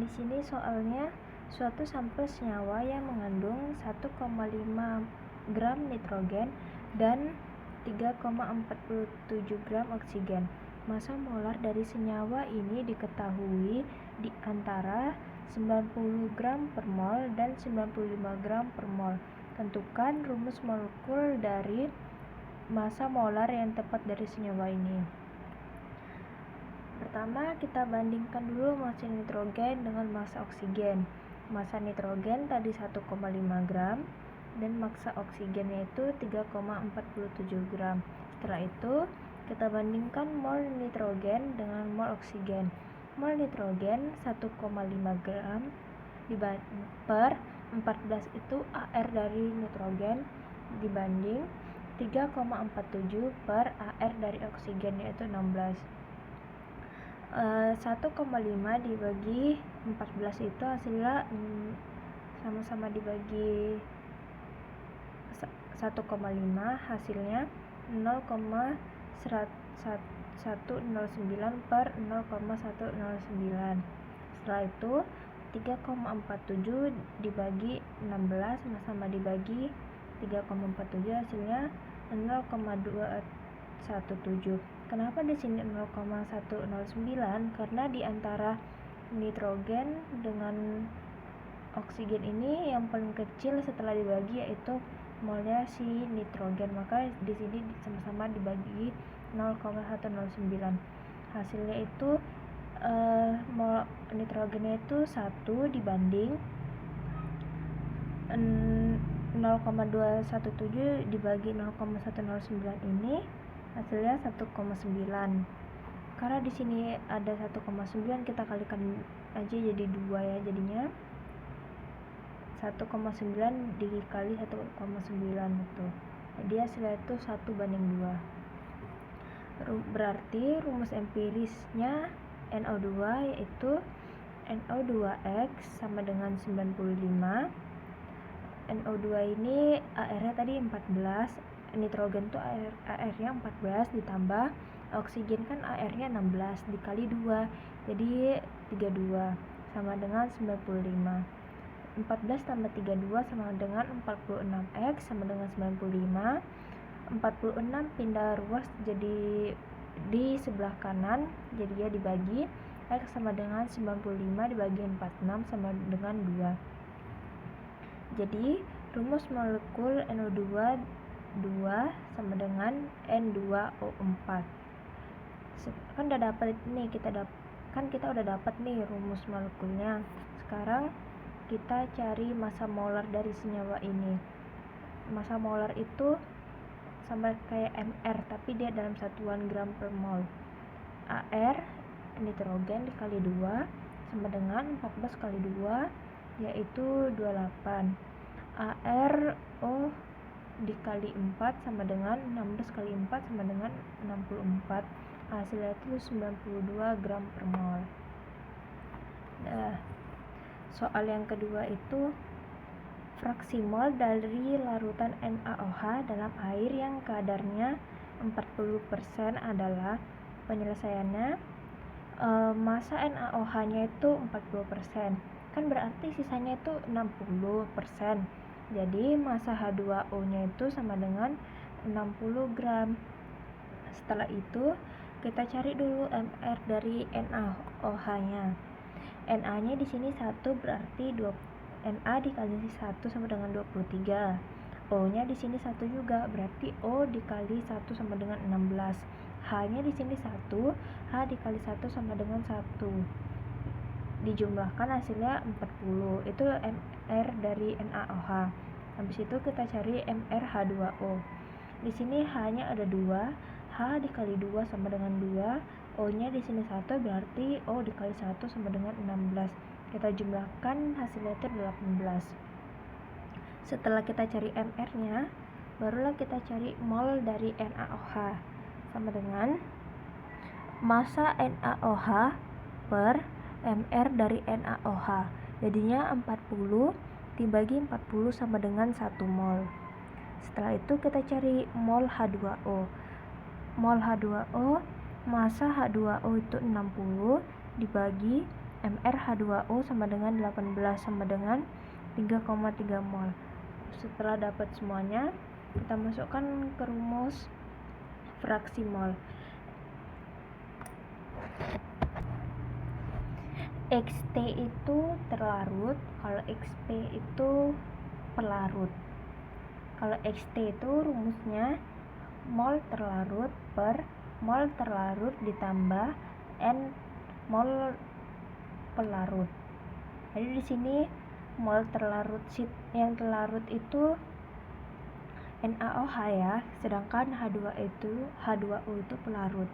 Di sini soalnya suatu sampel senyawa yang mengandung 1,5 gram nitrogen dan 3,47 gram oksigen. Massa molar dari senyawa ini diketahui di antara 90 gram per mol dan 95 gram per mol. Tentukan rumus molekul dari massa molar yang tepat dari senyawa ini. Pertama, kita bandingkan dulu massa nitrogen dengan massa oksigen. Massa nitrogen tadi 1,5 gram dan massa oksigen yaitu 3,47 gram. Setelah itu, kita bandingkan mol nitrogen dengan mol oksigen. Mol nitrogen 1,5 gram per 14 itu AR dari nitrogen dibanding 3,47 per AR dari oksigen yaitu 16. 1,5 dibagi 14 itu hasilnya sama-sama dibagi 1,5 hasilnya 0,109 per 0,109. Setelah itu 3,47 dibagi 16 sama-sama dibagi 3,47 hasilnya 0,217. Kenapa di sini 0,109? Karena di antara nitrogen dengan oksigen ini yang paling kecil setelah dibagi yaitu molnya si nitrogen, maka di sini sama-sama dibagi 0,109. Hasilnya itu mol nitrogennya itu 1 dibanding 0,217 dibagi 0,109 ini hasilnya 1,9. Karena di sini ada 1,9, kita kalikan aja jadi 2 ya, jadinya 1,9 dikali 1,9 itu. Jadi hasilnya itu 1:2. Berarti rumus empirisnya NO2 yaitu NO2X sama dengan 95. NO2 ini AR-nya tadi 14, nitrogen tuh AR-nya 14 ditambah oksigen kan AR-nya 16 dikali 2 jadi 32 sama dengan 95. 14 tambah 32 sama dengan 46X sama dengan 95. 46 pindah ruas jadi di sebelah kanan, jadi ya dibagi X sama dengan 95 dibagi 46 sama dengan 2. Jadi rumus molekul NO2 2 sama dengan N2O4. Kan udah dapat nih, kita udah dapat nih rumus molekulnya. Sekarang kita cari massa molar dari senyawa ini. Massa molar itu sama kayak MR tapi dia dalam satuan gram per mol. AR nitrogen dikali 2 sama dengan 14 kali 2 yaitu 28. ARO dikali 4 sama dengan 16 kali 4 sama dengan 64. Hasilnya itu 92 gram per mol. Nah, soal yang kedua itu fraksi mol dari larutan NaOH dalam air yang kadarnya 40% adalah penyelesaiannya. Massa NaOH-nya itu 40%. Kan berarti sisanya itu 60%. Jadi massa H2O-nya itu sama dengan 60 gram. Setelah itu kita cari dulu MR dari NaOH-nya. Na-nya di sini 1 berarti Na dikali 1 sama dengan 23. O-nya di sini 1 juga berarti O dikali 1 sama dengan 16. H-nya di sini 1, H dikali 1 sama dengan 1. Dijumlahkan hasilnya 40. Itu MR dari NaOH. Habis itu kita cari MR H2O. Di sini H-nya ada 2, H dikali 2 sama dengan 2, O-nya di sini 1 berarti O dikali 1 sama dengan 16. Kita jumlahkan hasilnya itu 18. Setelah kita cari MR-nya, barulah kita cari mol dari NaOH. Sama dengan massa NaOH per MR dari NaOH. Jadinya 40 dibagi 40 sama dengan 1 mol. Setelah itu kita cari mol H2O. Mol H2O, massa H2O itu 60 dibagi MrH2O sama dengan 18 sama dengan 3,3 mol. Setelah dapat semuanya, kita masukkan ke rumus fraksi mol. XT itu terlarut, kalau XP itu pelarut. Kalau XT itu rumusnya mol terlarut per mol terlarut ditambah N mol pelarut. Jadi di sini mol terlarut yang terlarut itu NaOH ya, sedangkan H2O itu pelarut.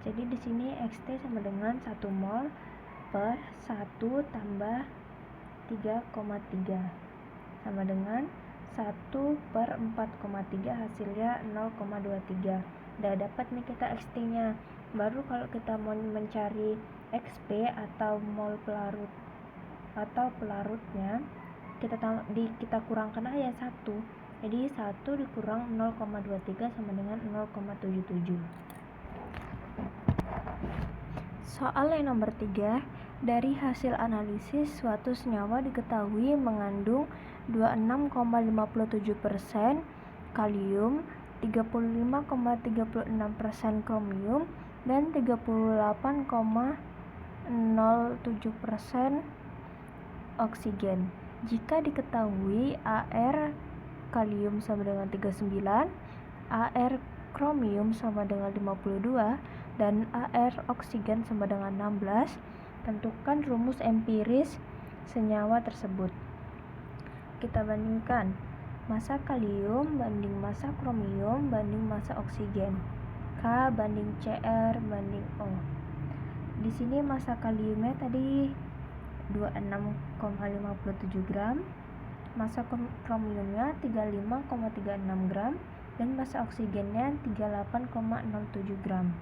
Jadi di sini XT sama dengan 1 mol per 1 tambah 3,3 sama dengan 1 per 4,3, hasilnya 0,23. Udah dapat nih kita XT nya. Baru kalau kita mau mencari XP atau mol pelarut atau pelarutnya, kita kurangkan aja 1. Jadi 1 dikurang 0,23 sama dengan 0,77. Soal yang nomor 3, dari hasil analisis suatu senyawa diketahui mengandung 26,57% kalium, 35,36% kromium, dan 38,07% oksigen. Jika diketahui AR kalium sama dengan 39, AR kromium sama dengan 52, dan AR oksigen sama dengan 16, tentukan rumus empiris senyawa tersebut. Kita bandingkan massa kalium banding massa kromium banding massa oksigen, K banding Cr banding O. Di sini massa kaliumnya tadi 26,57 gram, massa kromiumnya 35,36 gram, dan massa oksigennya 38,07 gram.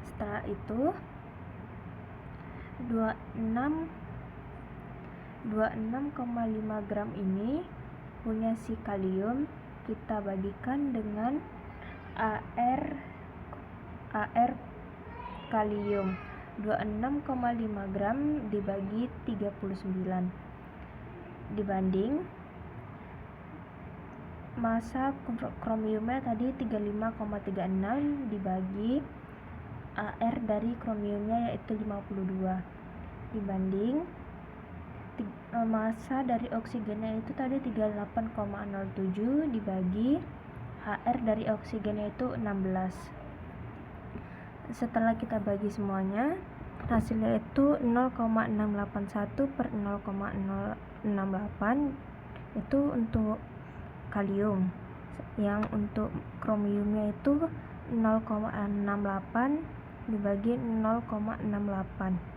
Setelah itu 26,5 gram ini punya si kalium kita bagikan dengan AR kalium. 26,5 gram dibagi 39 dibanding massa kromiumnya tadi 35,36 dibagi AR dari kromiumnya yaitu 52 dibanding massa dari oksigennya itu tadi 38,07 dibagi HR dari oksigennya itu 16. Setelah kita bagi semuanya, hasilnya itu 0,681 per 0,068 itu untuk kalium. Yang untuk kromiumnya itu 0,68 dibagi 0,68.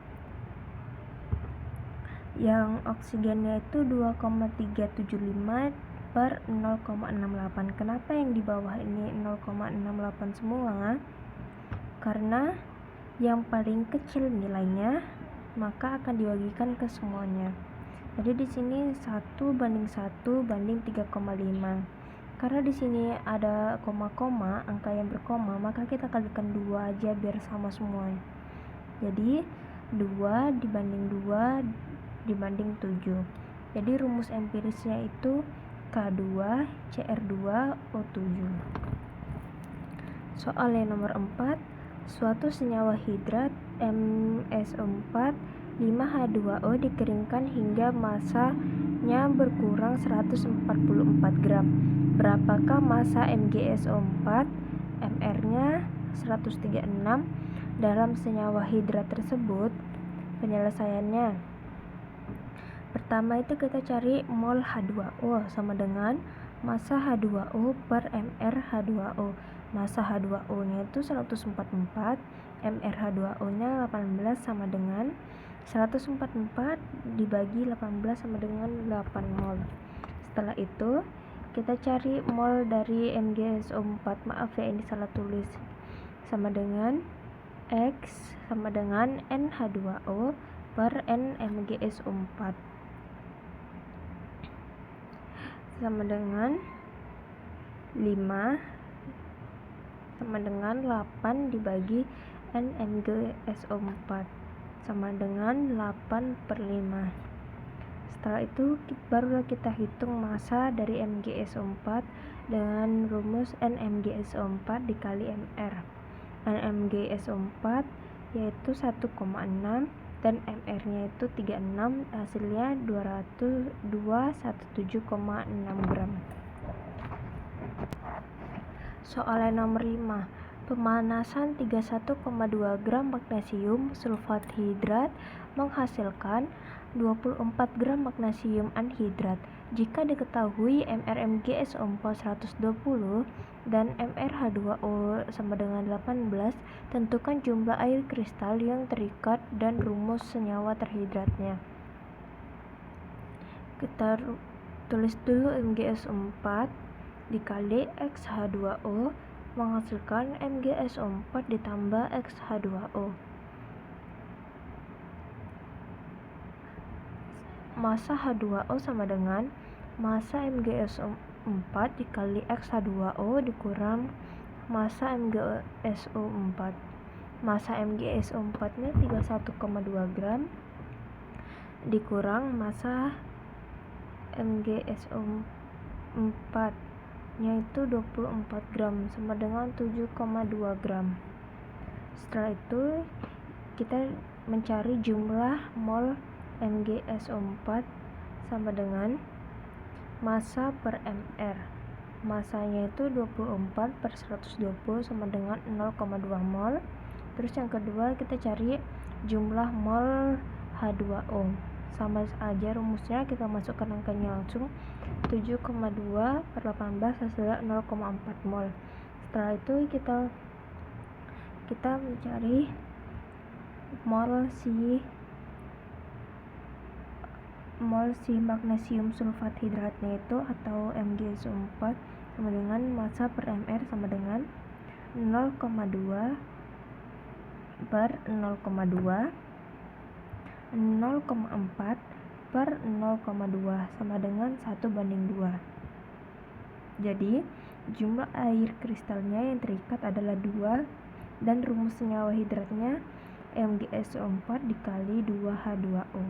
Yang oksigennya itu 2,375 per 0,68. Kenapa yang di bawah ini 0,68 semua? Karena yang paling kecil nilainya maka akan dibagikan ke semuanya. Jadi di sini 1 banding 1 banding 3,5. Karena di sini ada koma-koma, angka yang berkoma, maka kita kalikan 2 aja biar sama semua. Jadi 2 dibanding 2 dibanding 7. Jadi rumus empirisnya itu K2 Cr2 O7. Soal yang nomor 4, suatu senyawa hidrat MsO4 5H2O dikeringkan hingga massanya berkurang 144 gram. Berapakah massa MgSO4? Mr-nya 136 dalam senyawa hidrat tersebut. Penyelesaiannya, pertama itu kita cari mol H2O sama dengan massa H2O per MrH2O. Massa H2O nya itu 144, MrH2O nya 18 sama dengan 144 dibagi 18 sama dengan 8 mol. Setelah itu kita cari mol dari MgSO4, maaf ya ini salah tulis, sama dengan X sama dengan NH2O per NMgSO4 sama dengan 5 sama dengan 8 dibagi NMgSO4. sama dengan 8/5. Setelah itu barulah kita hitung massa dari MgSO4 dengan rumus NmgSO4 dikali Mr. NmgSO4 yaitu 1,6 dan Mr-nya itu 36, hasilnya 217,6 gram. Soal nomor 5. Pemanasan 31,2 gram magnesium sulfat hidrat menghasilkan 24 gram magnesium anhidrat. Jika diketahui MrMgSO4 120 dan MrH2O sama dengan 18, tentukan jumlah air kristal yang terikat dan rumus senyawa terhidratnya. Kita tulis dulu MgSO4 dikali XH2O menghasilkan MgSO4 ditambah XH2O. Massa H2O sama dengan massa MgSO4 dikali XH2O dikurang massa MgSO4. Massa MgSO4 nya 31,2 gram dikurang massa MgSO4 nya itu 24 gram sama dengan 7,2 gram. Setelah itu kita mencari jumlah mol MgSO4 sama dengan massa per Mr. Massanya itu 24/120 sama dengan 0,2 mol. Terus yang kedua kita cari jumlah mol H2O. Sama aja rumusnya, kita masukkan angkanya langsung, 7,2/18 hasilnya 0,4 mol. Setelah itu kita mencari mol si magnesium sulfat hidratnya itu atau MgSO4 sama dengan massa per Mr sama dengan 0,2 per 0,2 0,4 per 0,2 sama dengan 1/2. Jadi jumlah air kristalnya yang terikat adalah 2 dan rumus senyawa hidratnya MgSO4 dikali 2H2O.